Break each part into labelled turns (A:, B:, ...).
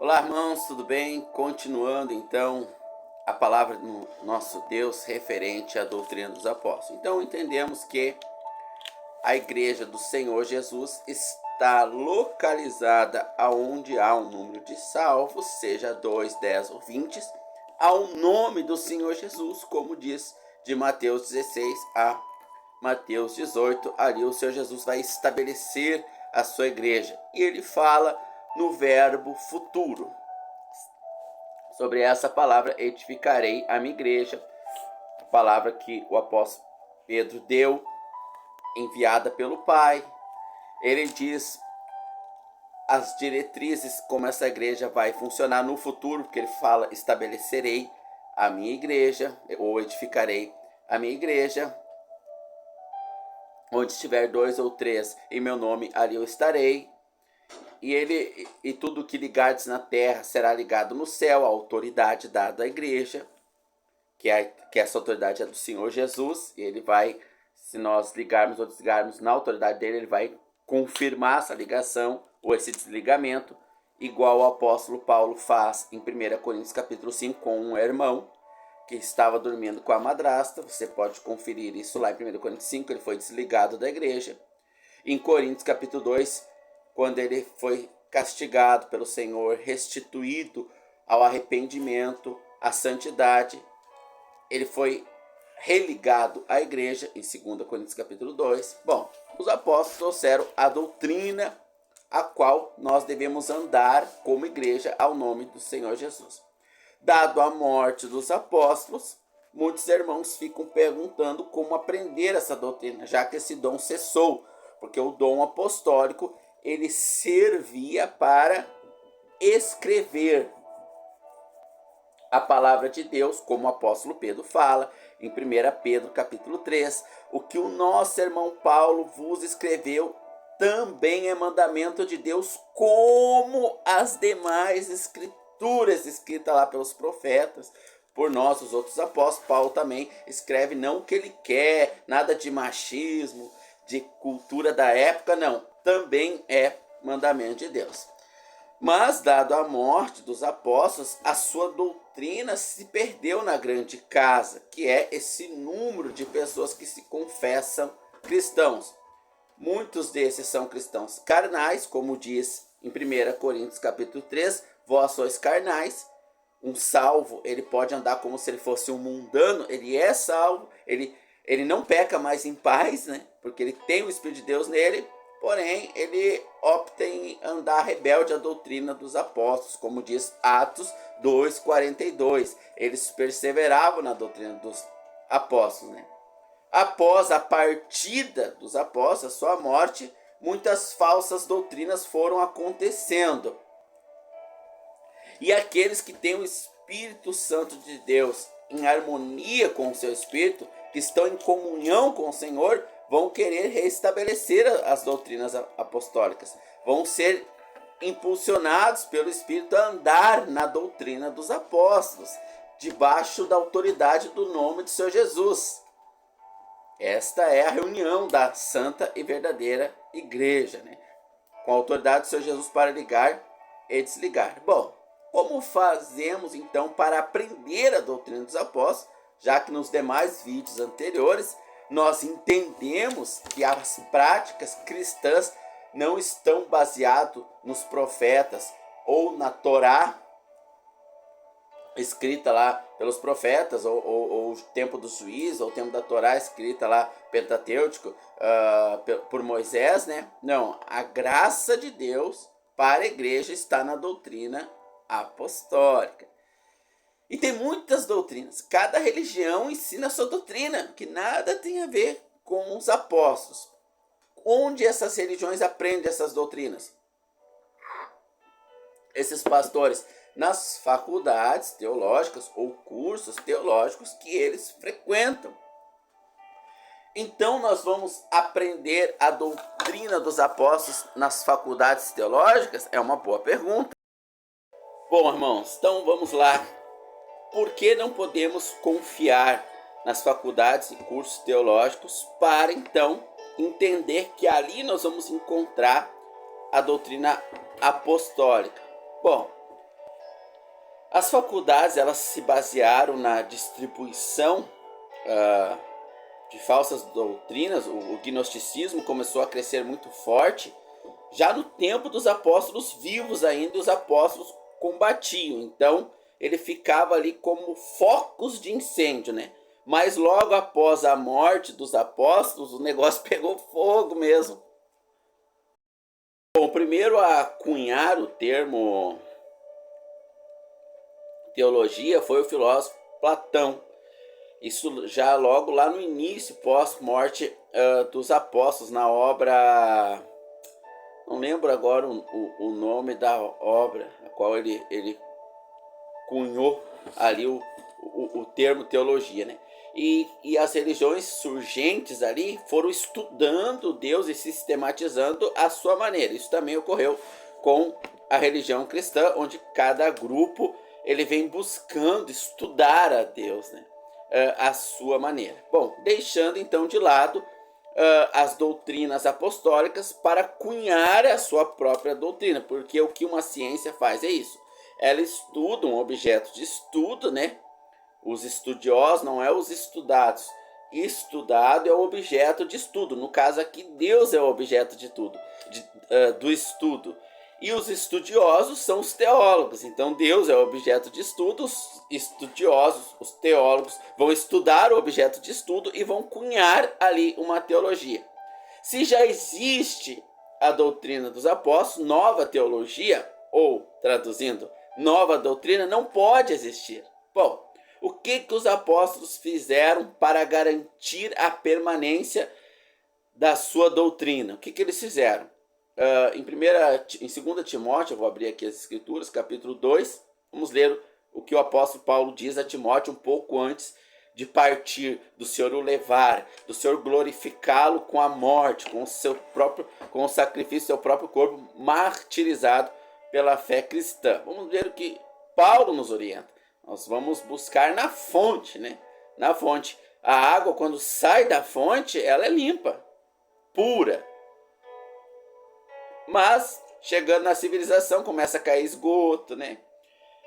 A: Olá, irmãos, tudo bem? Continuando então a palavra do nosso Deus referente à doutrina dos apóstolos. Então entendemos que a igreja do Senhor Jesus está localizada aonde há um número de salvos, seja 2, 10 ou 20, ao nome do Senhor Jesus, como diz de Mateus 16 a Mateus 18, ali o Senhor Jesus vai estabelecer a sua igreja. E ele fala no verbo futuro. Sobre essa palavra, edificarei a minha igreja. A palavra que o apóstolo Pedro deu, enviada pelo Pai. Ele diz as diretrizes como essa igreja vai funcionar no futuro, porque ele fala estabelecerei a minha igreja, ou edificarei a minha igreja. Onde estiver 2 ou 3 em meu nome, ali eu estarei. E tudo que ligardes na terra será ligado no céu, a autoridade dada à igreja, que essa autoridade é do Senhor Jesus, e ele vai, se nós ligarmos ou desligarmos na autoridade dele, ele vai confirmar essa ligação ou esse desligamento, igual o apóstolo Paulo faz em 1 Coríntios capítulo 5 com um irmão que estava dormindo com a madrasta. Você pode conferir isso lá em 1 Coríntios 5, ele foi desligado da igreja. Em Coríntios capítulo 2, quando ele foi castigado pelo Senhor, restituído ao arrependimento, à santidade, ele foi religado à igreja em 2 Coríntios capítulo 2. Bom, os apóstolos trouxeram a doutrina a qual nós devemos andar como igreja ao nome do Senhor Jesus. Dado a morte dos apóstolos, muitos irmãos ficam perguntando como aprender essa doutrina, já que esse dom cessou, porque o dom apostólico ele servia para escrever a palavra de Deus, como o apóstolo Pedro fala em 1 Pedro capítulo 3, o que o nosso irmão Paulo vos escreveu também é mandamento de Deus, como as demais escrituras escritas lá pelos profetas, por nós, os outros apóstolos. Paulo também escreve não o que ele quer, nada de machismo, de cultura da época, não. Também é mandamento de Deus. Mas, dado a morte dos apóstolos, a sua doutrina se perdeu na grande casa, que é esse número de pessoas que se confessam cristãos. Muitos desses são cristãos carnais, como diz em 1 Coríntios capítulo 3, vós sois carnais. Um salvo, ele pode andar como se ele fosse um mundano, ele é salvo, ele não peca mais em paz, né? Porque ele tem o Espírito de Deus nele, porém ele opta em andar rebelde à doutrina dos apóstolos, como diz Atos 2:42. Eles perseveravam na doutrina dos apóstolos, né? Após a partida dos apóstolos, a sua morte, muitas falsas doutrinas foram acontecendo. E aqueles que têm o Espírito Santo de Deus em harmonia com o seu Espírito, que estão em comunhão com o Senhor, vão querer restabelecer as doutrinas apostólicas. Vão ser impulsionados pelo Espírito a andar na doutrina dos apóstolos, debaixo da autoridade do nome de Senhor Jesus. Esta é a reunião da santa e verdadeira igreja, né? Com a autoridade do Senhor Jesus para ligar e desligar. Bom, como fazemos então para aprender a doutrina dos apóstolos, já que nos demais vídeos anteriores nós entendemos que as práticas cristãs não estão baseadas nos profetas ou na Torá, escrita lá pelos profetas, ou o tempo dos juízes, ou o tempo da Torá, escrita lá, Pentateuco, por Moisés, né? Não, a graça de Deus para a igreja está na doutrina apostólica. E tem muitas doutrinas, cada religião ensina a sua doutrina, que nada tem a ver com os apóstolos. Onde essas religiões aprendem essas doutrinas? Esses pastores nas faculdades teológicas ou cursos teológicos que eles frequentam. Então nós vamos aprender a doutrina dos apóstolos nas faculdades teológicas? É uma boa pergunta. Bom, irmãos, então vamos lá. Por que não podemos confiar nas faculdades e cursos teológicos para então entender que ali nós vamos encontrar a doutrina apostólica? Bom, As faculdades, elas se basearam na distribuição de falsas doutrinas. O gnosticismo começou a crescer muito forte. Já no tempo dos apóstolos vivos ainda, os apóstolos combatiam. Então, ele ficava ali como focos de incêndio, né? Mas logo após a morte dos apóstolos, o negócio pegou fogo mesmo. Bom, o primeiro a cunhar o termo teologia foi o filósofo Platão. Isso já logo lá no início, pós-morte dos apóstolos, na obra... Não lembro agora o nome da obra, a qual ele cunhou ali o termo teologia, né? E as religiões surgentes ali foram estudando Deus e sistematizando a sua maneira. Isso também ocorreu com a religião cristã, onde cada grupo ele vem buscando estudar a Deus, né? A sua maneira. Bom, deixando então de lado as doutrinas apostólicas para cunhar a sua própria doutrina, porque o que uma ciência faz é isso. Ela estuda um objeto de estudo, né? Os estudiosos não é os estudados. Estudado é o objeto de estudo. No caso aqui, Deus é o objeto de tudo, do estudo. E os estudiosos são os teólogos. Então Deus é o objeto de estudo. Os estudiosos, os teólogos, vão estudar o objeto de estudo e vão cunhar ali uma teologia. Se já existe a doutrina dos apóstolos, nova teologia, ou traduzindo, nova doutrina, não pode existir. Bom, o que os apóstolos fizeram para garantir a permanência da sua doutrina? O que eles fizeram? Em 2 Timóteo, eu vou abrir aqui as escrituras, capítulo 2, vamos ler o que o apóstolo Paulo diz a Timóteo um pouco antes de partir, do Senhor o levar, do Senhor glorificá-lo com a morte, com o sacrifício do seu próprio corpo martirizado pela fé cristã. Vamos ver o que Paulo nos orienta. Nós vamos buscar na fonte, né? Na fonte. A água, quando sai da fonte, ela é limpa, pura. Mas, chegando na civilização, começa a cair esgoto, né?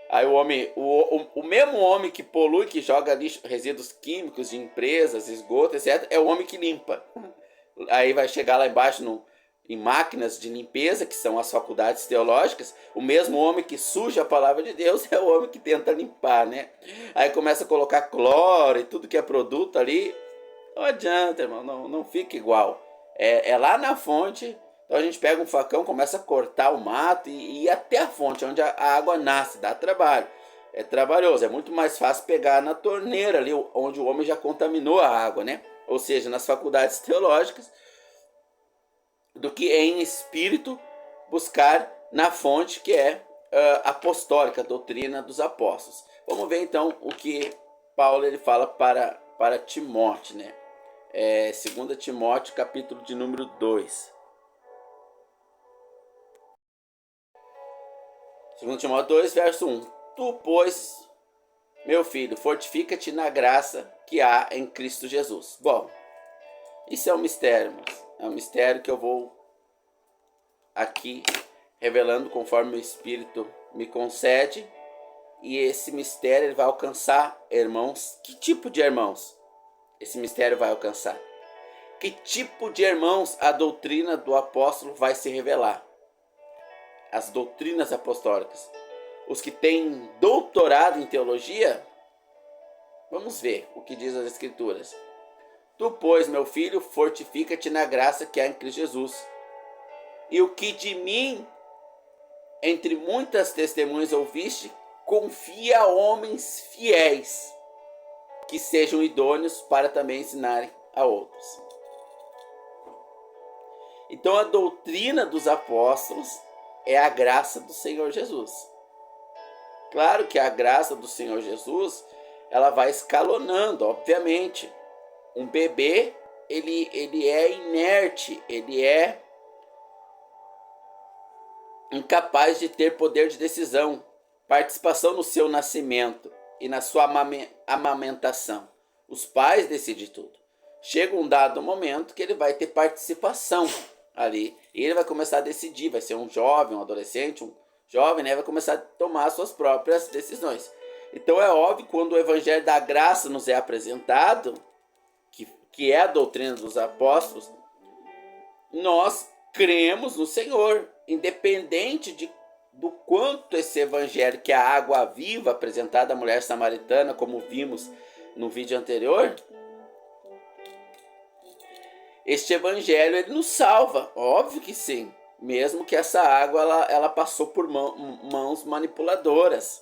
A: Aí o mesmo homem que polui, que joga lixo, resíduos químicos de empresas, esgoto, etc., é o homem que limpa. Aí vai chegar lá embaixo em máquinas de limpeza, que são as faculdades teológicas, o mesmo homem que suja a palavra de Deus é o homem que tenta limpar, né? Aí começa a colocar cloro e tudo que é produto ali. Não adianta, irmão, não fica igual. É lá na fonte. Então a gente pega um facão, começa a cortar o mato e ir até a fonte, onde a água nasce, dá trabalho. É trabalhoso, é muito mais fácil pegar na torneira ali, onde o homem já contaminou a água, né? Ou seja, nas faculdades teológicas, do que em espírito buscar na fonte que é apostólica, a doutrina dos apóstolos. Vamos ver então o que Paulo ele fala para Timóteo, né? 2 Timóteo, capítulo de número 2. 2 Timóteo 2, verso 1. Tu, pois, meu filho, fortifica-te na graça que há em Cristo Jesus. Bom, isso é um mistério, mas é um mistério que eu vou aqui revelando conforme o Espírito me concede. E esse mistério ele vai alcançar irmãos. Que tipo de irmãos esse mistério vai alcançar? Que tipo de irmãos a doutrina do apóstolo vai se revelar? As doutrinas apostólicas. Os que têm doutorado em teologia? Vamos ver o que diz as Escrituras. Tu, pois, meu filho, fortifica-te na graça que há em Cristo Jesus. E o que de mim, entre muitas testemunhas ouviste, confia a homens fiéis, que sejam idôneos para também ensinarem a outros. Então a doutrina dos apóstolos é a graça do Senhor Jesus. Claro que a graça do Senhor Jesus, ela vai escalonando, obviamente. Um bebê, ele é inerte, ele é incapaz de ter poder de decisão, participação no seu nascimento e na sua amamentação. Os pais decidem tudo. Chega um dado momento que ele vai ter participação ali. E ele vai começar a decidir, vai ser um jovem, um adolescente, jovem, né, vai começar a tomar suas próprias decisões. Então é óbvio, quando o evangelho da graça nos é apresentado, que é a doutrina dos apóstolos, nós cremos no Senhor, independente do quanto esse evangelho, que é a água viva apresentada à mulher samaritana, como vimos no vídeo anterior, este evangelho ele nos salva, óbvio que sim, mesmo que essa água ela passou por mãos manipuladoras,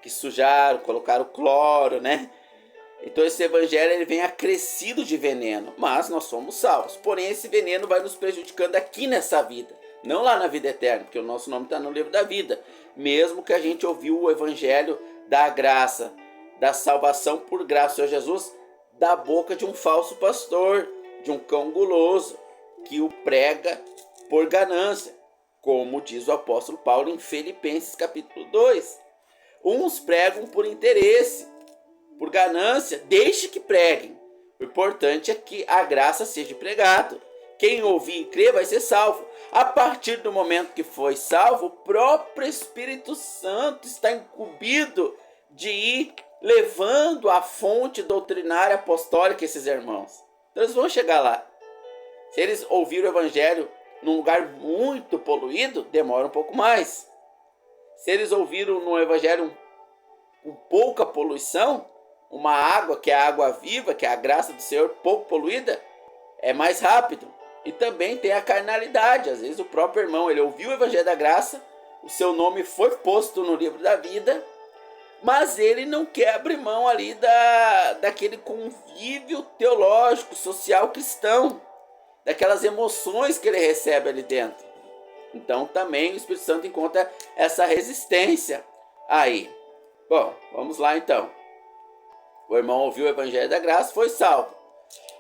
A: que sujaram, colocaram cloro, né? Então esse evangelho ele vem acrescido de veneno, mas nós somos salvos. Porém esse veneno vai nos prejudicando aqui nessa vida, não lá na vida eterna, porque o nosso nome está no livro da vida. Mesmo que a gente ouviu o evangelho da graça, da salvação por graça, Senhor Jesus, da boca de um falso pastor, de um cão guloso, que o prega por ganância, como diz o apóstolo Paulo em Filipenses capítulo 2. Uns pregam por interesse, por ganância, deixe que preguem. O importante é que a graça seja pregada. Quem ouvir e crer vai ser salvo. A partir do momento que foi salvo, o próprio Espírito Santo está incumbido de ir levando a fonte doutrinária apostólica a esses irmãos. Então eles vão chegar lá. Se eles ouviram o evangelho num lugar muito poluído, demora um pouco mais. Se eles ouviram no evangelho com pouca poluição, uma água que é a água viva, que é a graça do Senhor, pouco poluída, é mais rápido. E também tem a carnalidade. Às vezes o próprio irmão, ele ouviu o evangelho da graça, o seu nome foi posto no livro da vida, mas ele não quer abrir mão ali daquele convívio teológico, social, cristão, daquelas emoções que ele recebe ali dentro. Então também o Espírito Santo encontra essa resistência aí. Bom, vamos lá então. O irmão ouviu o evangelho da graça, foi salvo.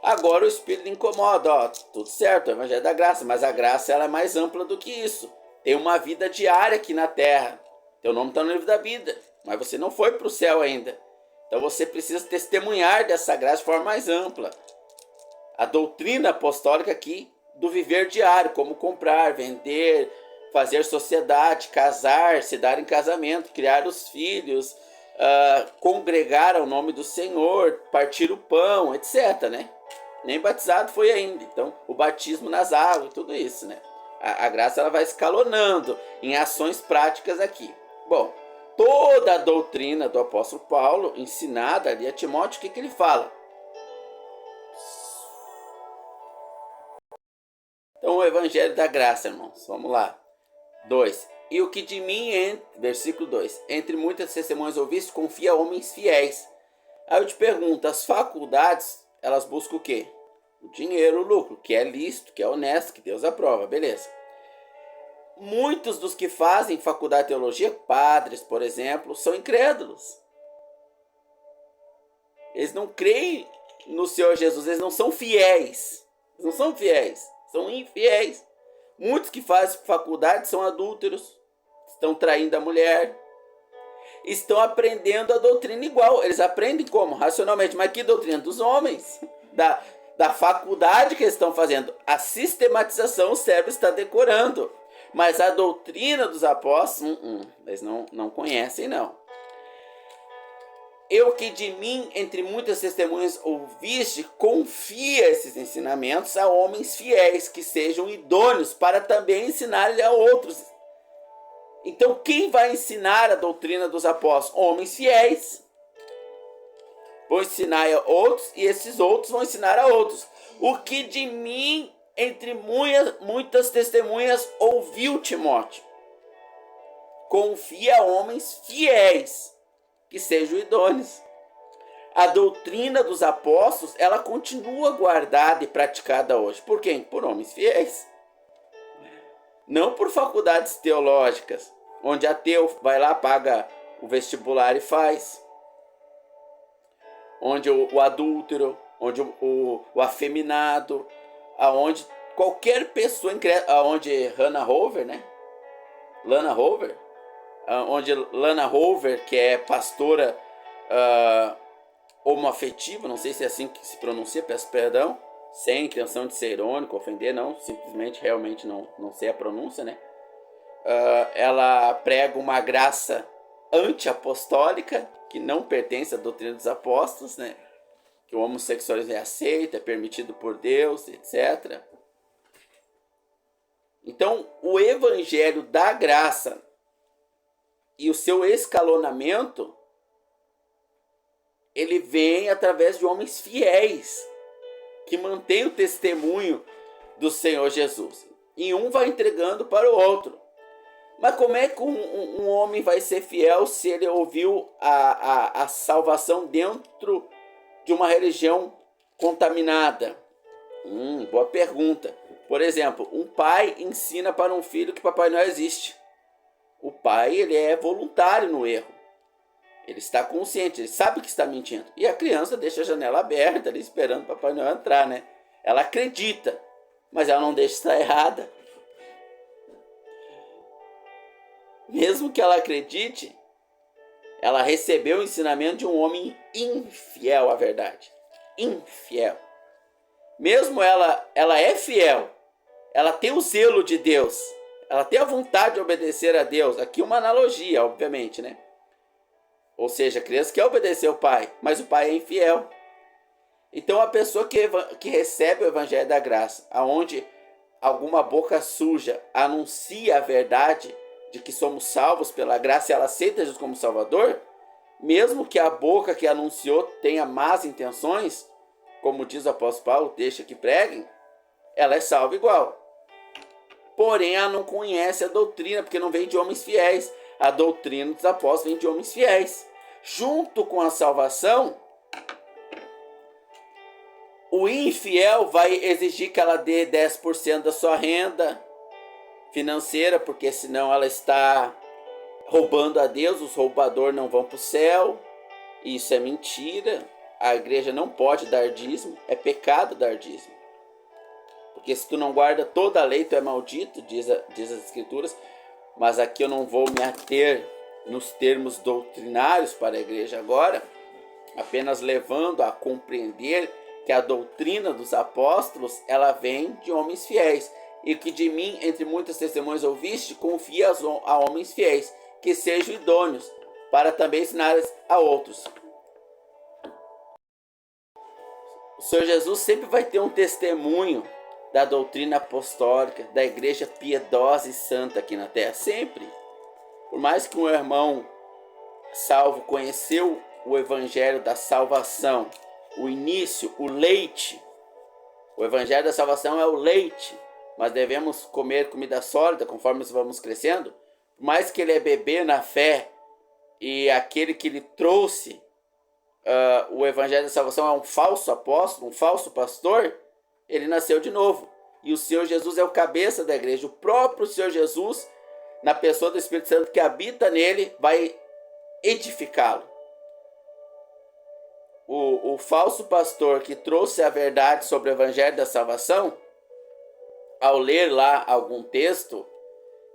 A: Agora o Espírito incomoda, ó, tudo certo, o evangelho da graça, mas a graça ela é mais ampla do que isso. Tem uma vida diária aqui na terra. Teu nome está no livro da vida, mas você não foi para o céu ainda. Então você precisa testemunhar dessa graça de forma mais ampla. A doutrina apostólica aqui do viver diário, como comprar, vender, fazer sociedade, casar, se dar em casamento, criar os filhos, congregar ao nome do Senhor, partir o pão, etc, né? Nem batizado foi ainda, então o batismo nas águas, tudo isso, né? A graça ela vai escalonando em ações práticas aqui. Bom, toda a doutrina do apóstolo Paulo, ensinada ali a Timóteo, o que ele fala? Então o evangelho da graça, irmãos, vamos lá. 2. E o que de mim, versículo 2, entre muitas testemunhas ouviste, confia a homens fiéis. Aí eu te pergunto, as faculdades, elas buscam o quê? O dinheiro, o lucro, que é lícito, que é honesto, que Deus aprova, beleza. Muitos dos que fazem faculdade de teologia, padres, por exemplo, são incrédulos. Eles não creem no Senhor Jesus, eles não são fiéis. Eles não são fiéis, são infiéis. Muitos que fazem faculdade são adúlteros, estão traindo a mulher, estão aprendendo a doutrina igual. Eles aprendem como? Racionalmente. Mas que doutrina? Dos homens. Da faculdade que eles estão fazendo. A sistematização o cérebro está decorando. Mas a doutrina dos apóstolos, eles não conhecem, não. Eu que de mim, entre muitas testemunhas, ouviste, confia esses ensinamentos a homens fiéis, que sejam idôneos para também ensinar-lhe a outros. Então, quem vai ensinar a doutrina dos apóstolos? Homens fiéis. Vão ensinar a outros e esses outros vão ensinar a outros. O que de mim, entre muitas testemunhas, ouviu Timóteo. Confia a homens fiéis, que sejam idôneos. A doutrina dos apóstolos, ela continua guardada e praticada hoje. Por quem? Por homens fiéis. Não por faculdades teológicas, onde ateu vai lá, paga o vestibular e faz. Onde o adúltero, onde o afeminado, aonde qualquer pessoa, onde Hannah Hover, né? Lana Hover, onde Lana Hover, que é pastora homoafetiva, não sei se é assim que se pronuncia, peço perdão, sem intenção de ser irônico, ofender, não, simplesmente realmente não sei a pronúncia, né? ela prega uma graça anti-apostólica, que não pertence à doutrina dos apóstolos, né? Que o homossexualismo é aceito, é permitido por Deus, etc. Então, o evangelho da graça e o seu escalonamento, ele vem através de homens fiéis, que mantêm o testemunho do Senhor Jesus. E um vai entregando para o outro. Mas como é que um homem vai ser fiel se ele ouviu a salvação dentro de uma religião contaminada? Boa pergunta. Por exemplo, um pai ensina para um filho que Papai Noel existe. O pai, ele é voluntário no erro. Ele está consciente, ele sabe que está mentindo. E a criança deixa a janela aberta ali esperando o Papai Noel entrar, né? Ela acredita, mas ela não deixa estar errada. Mesmo que ela acredite, ela recebeu o ensinamento de um homem infiel à verdade. Infiel. Mesmo ela é fiel, ela tem o zelo de Deus, ela tem a vontade de obedecer a Deus. Aqui uma analogia, obviamente, né? Ou seja, a criança quer obedecer o pai, mas o pai é infiel. Então a pessoa que recebe o evangelho da graça, aonde alguma boca suja anuncia a verdade de que somos salvos pela graça e ela aceita Jesus como Salvador, mesmo que a boca que anunciou tenha más intenções, como diz o apóstolo Paulo, deixa que preguem, ela é salva igual. Porém, ela não conhece a doutrina, porque não vem de homens fiéis. A doutrina dos apóstolos vem de homens fiéis. Junto com a salvação, o infiel vai exigir que ela dê 10% da sua renda financeira, porque senão ela está roubando a Deus, os roubadores não vão para o céu. Isso é mentira. A igreja não pode dar dízimo, é pecado dar dízimo. Porque se tu não guarda toda a lei, tu é maldito, diz as escrituras. Mas aqui eu não vou me ater nos termos doutrinários para a igreja agora, apenas levando a compreender que a doutrina dos apóstolos, ela vem de homens fiéis. E que de mim, entre muitas testemunhas ouviste, confia a homens fiéis, que sejam idôneos, para também ensinar a outros. O Senhor Jesus sempre vai ter um testemunho da doutrina apostólica, da igreja piedosa e santa aqui na terra, sempre. Por mais que um irmão salvo conheceu o evangelho da salvação, o início, o leite, o evangelho da salvação é o leite, mas devemos comer comida sólida conforme vamos crescendo. Por mais que ele é bebê na fé e aquele que lhe trouxe o evangelho da salvação é um falso apóstolo, um falso pastor, ele nasceu de novo. E o Senhor Jesus é o cabeça da igreja. O próprio Senhor Jesus, na pessoa do Espírito Santo que habita nele, vai edificá-lo. O falso pastor que trouxe a verdade sobre o evangelho da salvação, ao ler lá algum texto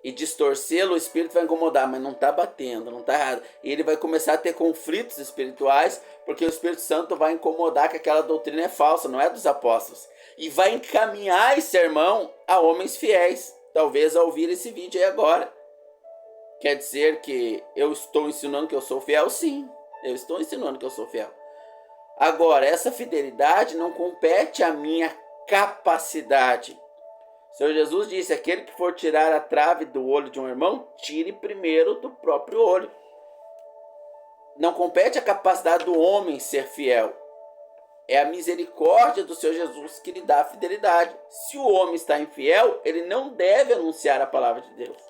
A: e distorcê-lo, o Espírito vai incomodar, mas não está batendo, não está errado. E ele vai começar a ter conflitos espirituais, porque o Espírito Santo vai incomodar que aquela doutrina é falsa, não é dos apóstolos. E vai encaminhar esse sermão a homens fiéis, talvez ao ouvir esse vídeo aí agora. Quer dizer que eu estou ensinando que eu sou fiel? Sim, eu estou ensinando que eu sou fiel. Agora, essa fidelidade não compete à minha capacidade. O Senhor Jesus disse, aquele que for tirar a trave do olho de um irmão, tire primeiro do próprio olho. Não compete à capacidade do homem ser fiel. É a misericórdia do Senhor Jesus que lhe dá a fidelidade. Se o homem está infiel, ele não deve anunciar a palavra de Deus.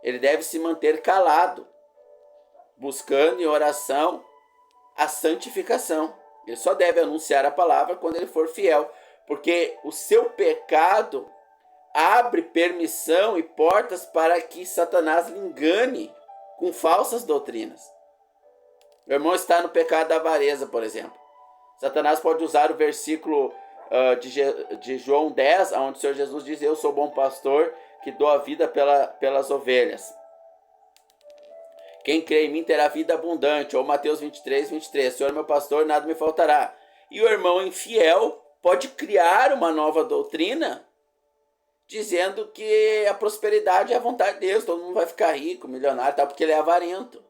A: Ele deve se manter calado, buscando em oração a santificação. Ele só deve anunciar a palavra quando ele for fiel, porque o seu pecado abre permissão e portas para que Satanás lhe engane com falsas doutrinas. O irmão está no pecado da avareza, por exemplo. Satanás pode usar o versículo de João 10, onde o Senhor Jesus diz, eu sou bom pastor que dou a vida pelas ovelhas. Quem crê em mim terá vida abundante. Ou Mateus 23, 23. Senhor é meu pastor, nada me faltará. E o irmão infiel pode criar uma nova doutrina dizendo que a prosperidade é a vontade de Deus, todo mundo vai ficar rico, milionário, tal, porque ele é avarento.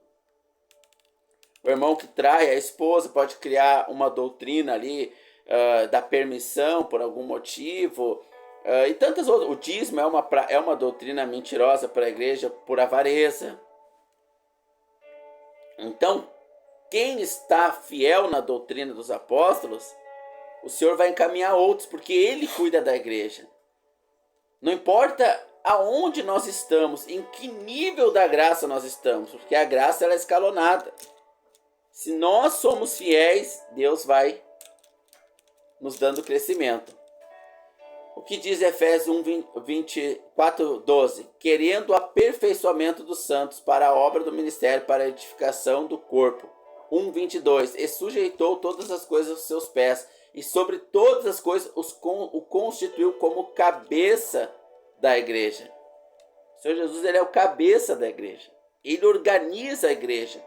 A: O irmão que trai a esposa pode criar uma doutrina ali da permissão por algum motivo, e tantas outras. O dízimo é uma doutrina mentirosa para a igreja por avareza. Então, quem está fiel na doutrina dos apóstolos, o Senhor vai encaminhar outros, porque Ele cuida da igreja. Não importa aonde nós estamos, em que nível da graça nós estamos, porque a graça ela é escalonada. Se nós somos fiéis, Deus vai nos dando crescimento. O que diz Efésios 24:12? Querendo o aperfeiçoamento dos santos para a obra do ministério, para a edificação do corpo. 1:22. E sujeitou todas as coisas aos seus pés, e sobre todas as coisas o constituiu como cabeça da igreja. O Senhor Jesus ele é o cabeça da igreja. Ele organiza a igreja.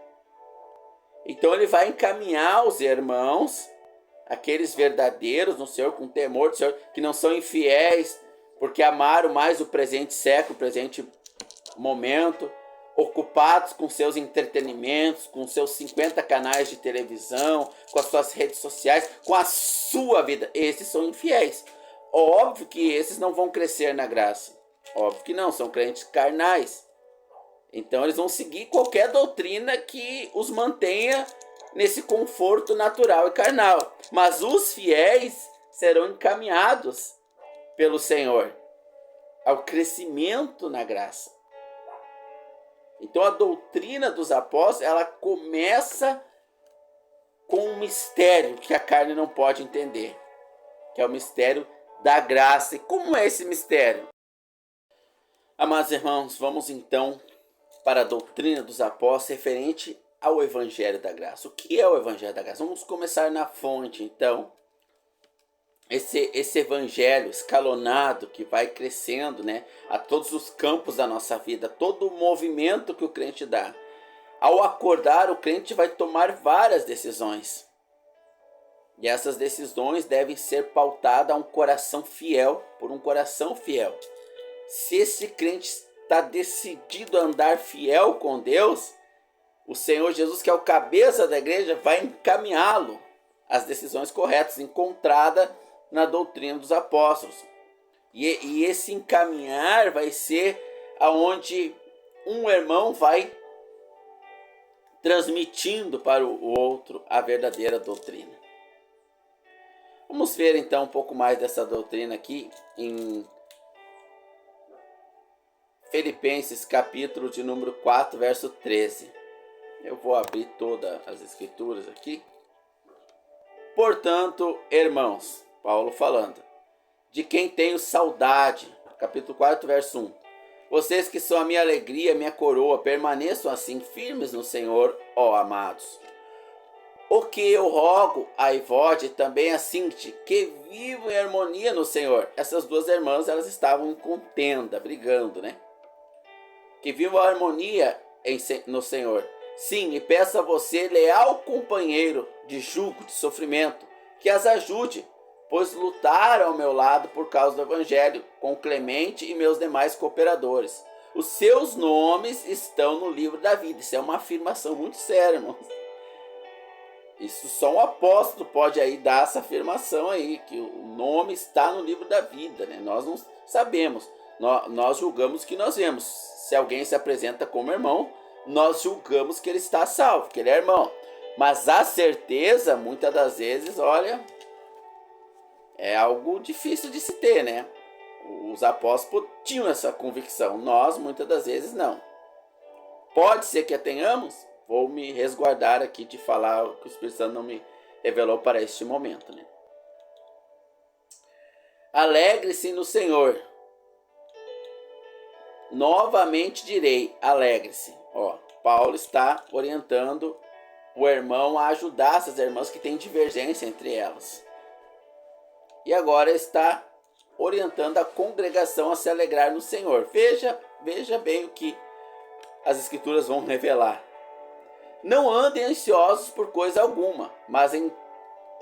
A: Então ele vai encaminhar os irmãos, aqueles verdadeiros no Senhor, com temor do Senhor, que não são infiéis, porque amaram mais o presente século, o presente momento, ocupados com seus entretenimentos, com seus 50 canais de televisão, com as suas redes sociais, com a sua vida. Esses são infiéis. Óbvio que esses não vão crescer na graça. Óbvio que não, são crentes carnais. Então eles vão seguir qualquer doutrina que os mantenha nesse conforto natural e carnal. Mas os fiéis serão encaminhados pelo Senhor ao crescimento na graça. Então a doutrina dos apóstolos, ela começa com um mistério que a carne não pode entender, que é o mistério da graça. E como é esse mistério? Amados irmãos, vamos então para a doutrina dos apóstolos referente ao Evangelho da Graça. O que é o Evangelho da Graça? Vamos começar na fonte, então. Esse evangelho escalonado que vai crescendo, né, a todos os campos da nossa vida, todo o movimento que o crente dá. Ao acordar, o crente vai tomar várias decisões. E essas decisões devem ser pautadas a um coração fiel, por um coração fiel. Se esse crente está decidido a andar fiel com Deus, o Senhor Jesus, que é o cabeça da igreja, vai encaminhá-lo às decisões corretas, encontradas na doutrina dos apóstolos. E esse encaminhar vai ser aonde um irmão vai transmitindo para o outro a verdadeira doutrina. Vamos ver então um pouco mais dessa doutrina aqui em Filipenses capítulo de número 4, verso 13. Eu vou abrir todas as escrituras aqui. Portanto, irmãos, Paulo falando, de quem tenho saudade, capítulo 4, verso 1. Vocês que são a minha alegria, minha coroa, permaneçam assim firmes no Senhor, ó amados. O que eu rogo a Ivode também a Sinti, que vivam em harmonia no Senhor. Essas duas irmãs, elas estavam em contenda, brigando, né? Que vivam a harmonia no Senhor. Sim, e peço a você, leal companheiro de jugo, de sofrimento, que as ajude, pois lutaram ao meu lado por causa do Evangelho, com Clemente e meus demais cooperadores. Os seus nomes estão no livro da vida. Isso é uma afirmação muito séria, irmãos. Isso só um apóstolo pode aí dar essa afirmação aí, que o nome está no livro da vida, né? Nós não sabemos, nós julgamos o que nós vemos. Se alguém se apresenta como irmão, nós julgamos que ele está salvo, que ele é irmão. Mas a certeza, muitas das vezes, olha, é algo difícil de se ter, né? Os apóstolos tinham essa convicção, nós muitas das vezes não. Pode ser que a tenhamos, vou me resguardar aqui de falar o que o Espírito Santo não me revelou para este momento, né? Alegre-se no Senhor. Novamente direi, alegre-se. Ó, Paulo está orientando o irmão a ajudar essas irmãs que têm divergência entre elas. E agora está orientando a congregação a se alegrar no Senhor. Veja bem o que as escrituras vão revelar. Não andem ansiosos por coisa alguma, mas em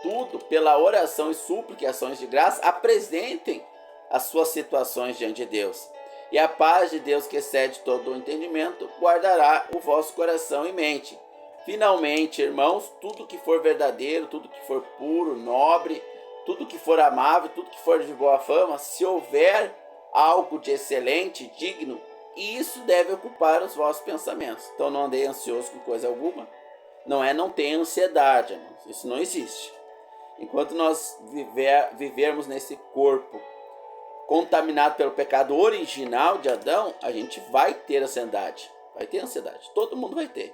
A: tudo, pela oração e súplica e ações de graça, apresentem as suas situações diante de Deus. E a paz de Deus, que excede todo o entendimento, guardará o vosso coração e mente. Finalmente, irmãos, tudo que for verdadeiro, tudo que for puro, nobre, tudo que for amável, tudo que for de boa fama, se houver algo de excelente, digno, isso deve ocupar os vossos pensamentos. Então não andei ansioso com coisa alguma. Não tenha ansiedade, irmãos. Isso não existe. Enquanto nós vivermos nesse corpo contaminado pelo pecado original de Adão, a gente vai ter ansiedade. Vai ter ansiedade. Todo mundo vai ter.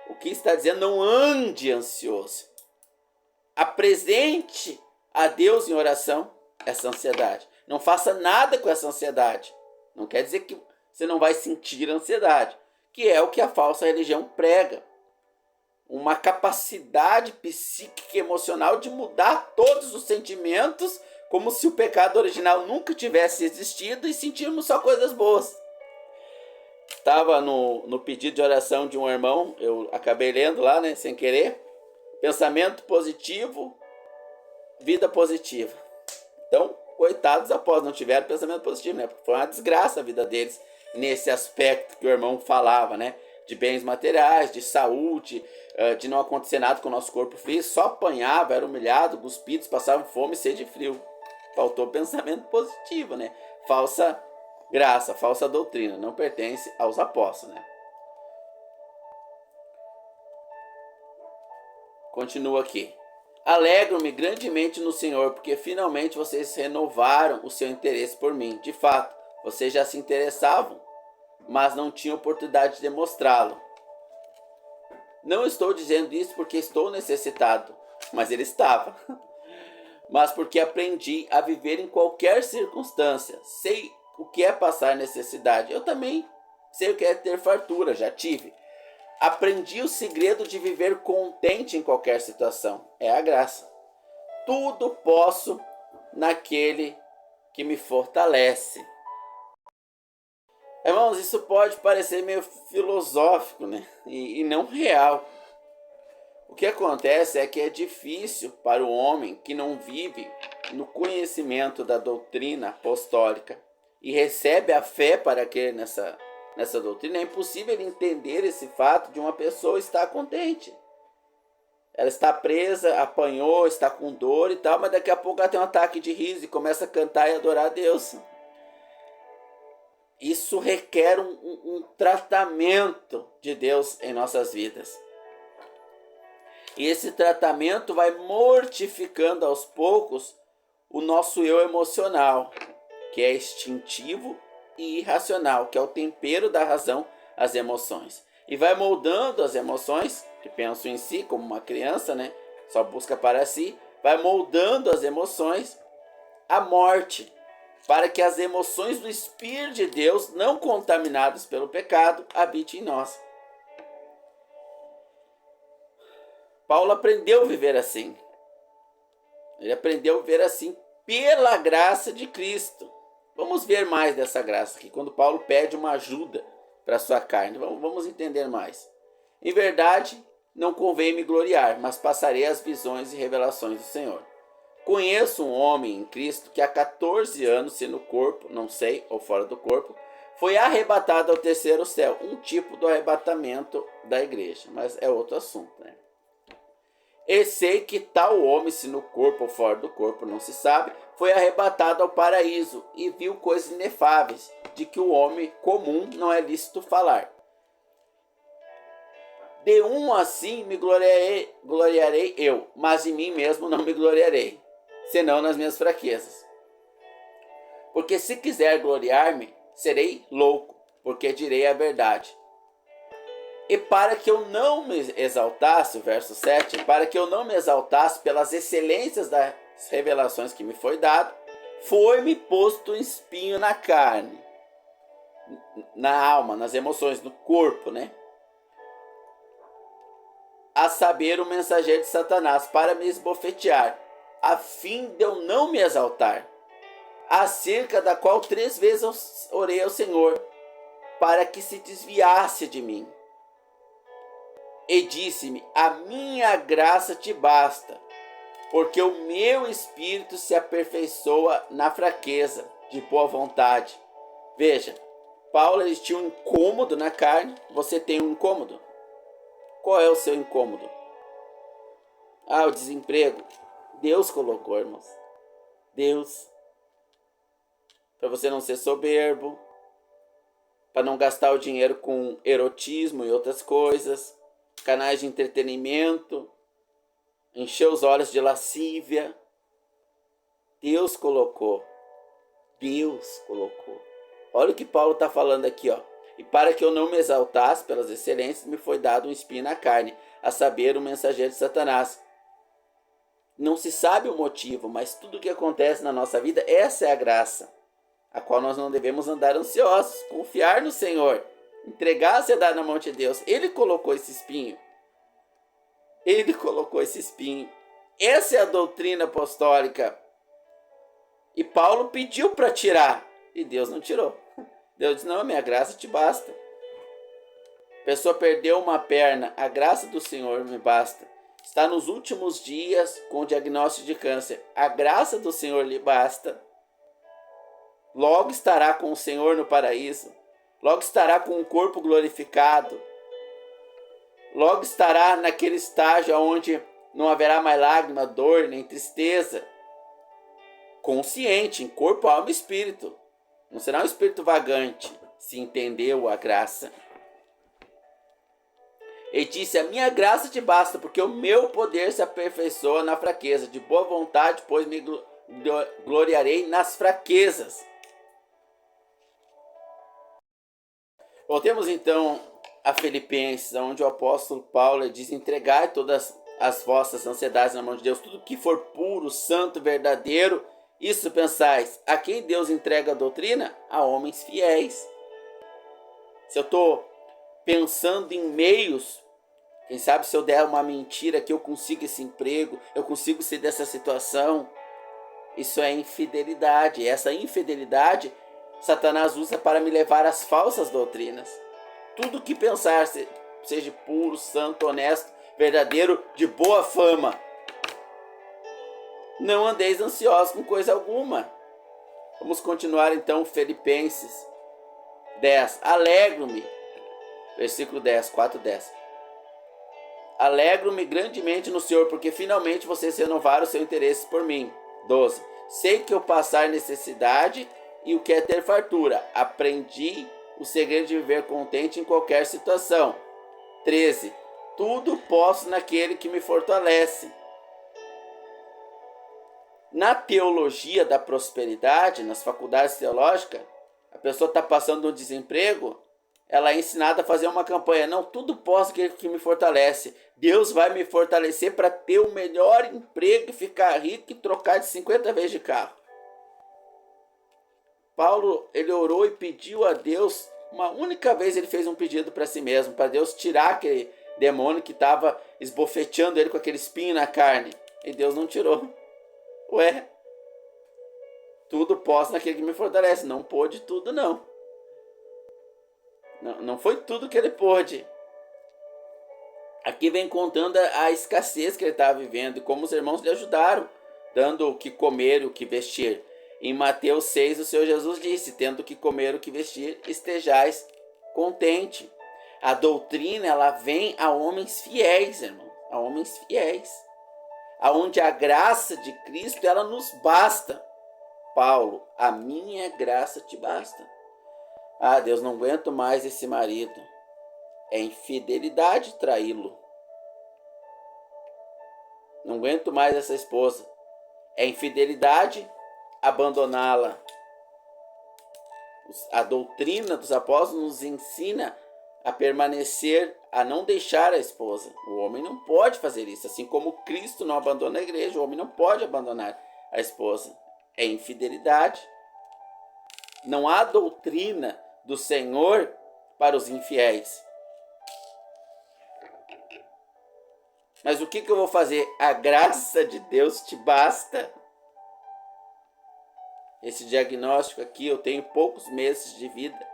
A: O que está dizendo? Não ande ansioso. Apresente a Deus em oração essa ansiedade. Não faça nada com essa ansiedade. Não quer dizer que você não vai sentir ansiedade, que é o que a falsa religião prega. Uma capacidade psíquica e emocional de mudar todos os sentimentos, como se o pecado original nunca tivesse existido e sentirmos só coisas boas. Estava no pedido de oração de um irmão, eu acabei lendo lá, né, sem querer. Pensamento positivo, vida positiva. Então, coitados após não tiveram pensamento positivo, né? Porque foi uma desgraça a vida deles nesse aspecto que o irmão falava, né? De bens materiais, de saúde, de não acontecer nada com o nosso corpo físico, só apanhava, era humilhado, cuspidos, passavam fome, sede e frio. Faltou pensamento positivo, né? Falsa graça, falsa doutrina, não pertence aos apóstolos, né? Continua aqui. Alegro-me grandemente no Senhor, porque finalmente vocês renovaram o seu interesse por mim. De fato, vocês já se interessavam, mas não tinham oportunidade de demonstrá-lo. Não estou dizendo isso porque estou necessitado, mas ele estava. Mas porque aprendi a viver em qualquer circunstância. Sei o que é passar necessidade. Eu também sei o que é ter fartura, já tive. Aprendi o segredo de viver contente em qualquer situação. É a graça. Tudo posso naquele que me fortalece. Irmãos, isso pode parecer meio filosófico, né? E não real. O que acontece é que é difícil para o homem que não vive no conhecimento da doutrina apostólica e recebe a fé para crer nessa doutrina, é impossível ele entender esse fato de uma pessoa estar contente. Ela está presa, apanhou, está com dor e tal, mas daqui a pouco ela tem um ataque de riso e começa a cantar e adorar a Deus. Isso requer um tratamento de Deus em nossas vidas. E esse tratamento vai mortificando aos poucos o nosso eu emocional, que é instintivo e irracional, que é o tempero da razão, as emoções. E vai moldando as emoções, que pensam em si como uma criança, né? Só busca para si, vai moldando as emoções à morte, para que as emoções do Espírito de Deus, não contaminadas pelo pecado, habitem em nós. Paulo aprendeu a viver assim. Ele aprendeu a viver assim pela graça de Cristo. Vamos ver mais dessa graça aqui, quando Paulo pede uma ajuda para a sua carne. Vamos entender mais. Em verdade, não convém me gloriar, mas passarei as visões e revelações do Senhor. Conheço um homem em Cristo que há 14 anos, se no corpo, não sei, ou fora do corpo, foi arrebatado ao terceiro céu. Um tipo do arrebatamento da igreja, mas é outro assunto, né? E sei que tal homem, se no corpo ou fora do corpo, não se sabe, foi arrebatado ao paraíso e viu coisas inefáveis, de que o homem comum não é lícito falar. De um assim me gloriarei eu, mas em mim mesmo não me gloriarei, senão nas minhas fraquezas. Porque se quiser gloriar-me, serei louco, porque direi a verdade. E para que eu não me exaltasse, verso 7, para que eu não me exaltasse pelas excelências das revelações que me foi dado, foi-me posto um espinho na carne, na alma, nas emoções, no corpo, né? A saber, o mensageiro de Satanás, para me esbofetear, a fim de eu não me exaltar, acerca da qual 3 vezes orei ao Senhor, para que se desviasse de mim. E disse-me, a minha graça te basta, porque o meu espírito se aperfeiçoa na fraqueza, de boa vontade. Veja, Paulo ele tinha um incômodo na carne, você tem um incômodo. Qual é o seu incômodo? Ah, o desemprego. Deus colocou, irmãos. Deus. Para você não ser soberbo, para não gastar o dinheiro com erotismo e outras coisas, canais de entretenimento, encher os olhos de lascívia. Deus colocou. Deus colocou. Olha o que Paulo está falando aqui, ó. E para que eu não me exaltasse pelas excelências, me foi dado um espinho na carne, a saber, o mensageiro de Satanás. Não se sabe o motivo, mas tudo o que acontece na nossa vida, essa é a graça, a qual nós não devemos andar ansiosos, confiar no Senhor, entregar a ansiedade na mão de Deus. Ele colocou esse espinho. Ele colocou esse espinho. Essa é a doutrina apostólica. E Paulo pediu para tirar, e Deus não tirou. Deus disse, não, minha graça te basta. A pessoa perdeu uma perna, a graça do Senhor me basta. Está nos últimos dias com diagnóstico de câncer, a graça do Senhor lhe basta. Logo estará com o Senhor no paraíso. Logo estará com o corpo glorificado. Logo estará naquele estágio onde não haverá mais lágrima, dor, nem tristeza. Consciente, em corpo, alma e espírito. Não será um espírito vagante, se entendeu a graça. Ele disse, a minha graça te basta, porque o meu poder se aperfeiçoa na fraqueza. De boa vontade, pois me gloriarei nas fraquezas. Voltemos então a Filipenses, onde o apóstolo Paulo diz, entregai todas as vossas ansiedades na mão de Deus, tudo que for puro, santo, verdadeiro, isso pensais. A quem Deus entrega a doutrina? A homens fiéis. Se eu estou pensando em meios, quem sabe se eu der uma mentira que eu consiga esse emprego, eu consigo sair dessa situação, isso é infidelidade. Essa infidelidade Satanás usa para me levar às falsas doutrinas. Tudo que pensar seja puro, santo, honesto, verdadeiro, de boa fama. Não andeis ansiosos com coisa alguma. Vamos continuar então Filipenses 10. Alegro-me. Versículo 10, 4:10. Alegro-me grandemente no Senhor, porque finalmente vocês renovaram o seu interesse por mim. 12. Sei que eu passar necessidade e o que é ter fartura. Aprendi o segredo de viver contente em qualquer situação. 13. Tudo posso naquele que me fortalece. Na teologia da prosperidade, nas faculdades teológicas, a pessoa está passando um desemprego, ela é ensinada a fazer uma campanha. Não, tudo posso naquele que me fortalece. Deus vai me fortalecer para ter o melhor emprego, ficar rico e trocar de 50 vezes de carro. Paulo, ele orou e pediu a Deus, uma única vez ele fez um pedido para si mesmo, para Deus tirar aquele demônio que estava esbofeteando ele com aquele espinho na carne. E Deus não tirou. Ué, tudo posso naquele que me fortalece. Não pôde tudo, não. Não foi tudo que ele pôde. Aqui vem contando a escassez que ele estava vivendo e como os irmãos lhe ajudaram, dando o que comer e o que vestir. Em Mateus 6, o Senhor Jesus disse, tendo o que comer e o que vestir, estejais contente. A doutrina, ela vem a homens fiéis, irmão. A homens fiéis. Aonde a graça de Cristo, ela nos basta. Paulo, a minha graça te basta. Ah, Deus, não aguento mais esse marido. É infidelidade traí-lo. Não aguento mais essa esposa. É infidelidade abandoná-la. A doutrina dos apóstolos nos ensina a permanecer, a não deixar a esposa. O homem não pode fazer isso. Assim como Cristo não abandona a igreja, o homem não pode abandonar a esposa. É infidelidade. Não há doutrina do Senhor para os infiéis. Mas o que eu vou fazer? A graça de Deus te basta. Esse diagnóstico aqui, eu tenho poucos meses de vida.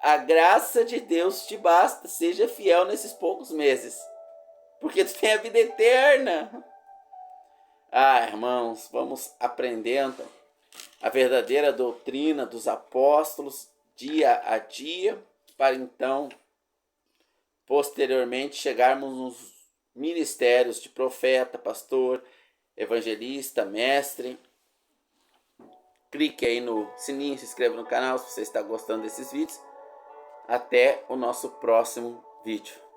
A: A graça de Deus te basta. Seja fiel nesses poucos meses. Porque tu tem a vida eterna. Ah, irmãos, vamos aprendendo a verdadeira doutrina dos apóstolos dia a dia, para então, posteriormente, chegarmos nos ministérios de profeta, pastor, evangelista, mestre. Clique aí no sininho, se inscreva no canal se você está gostando desses vídeos. Até o nosso próximo vídeo.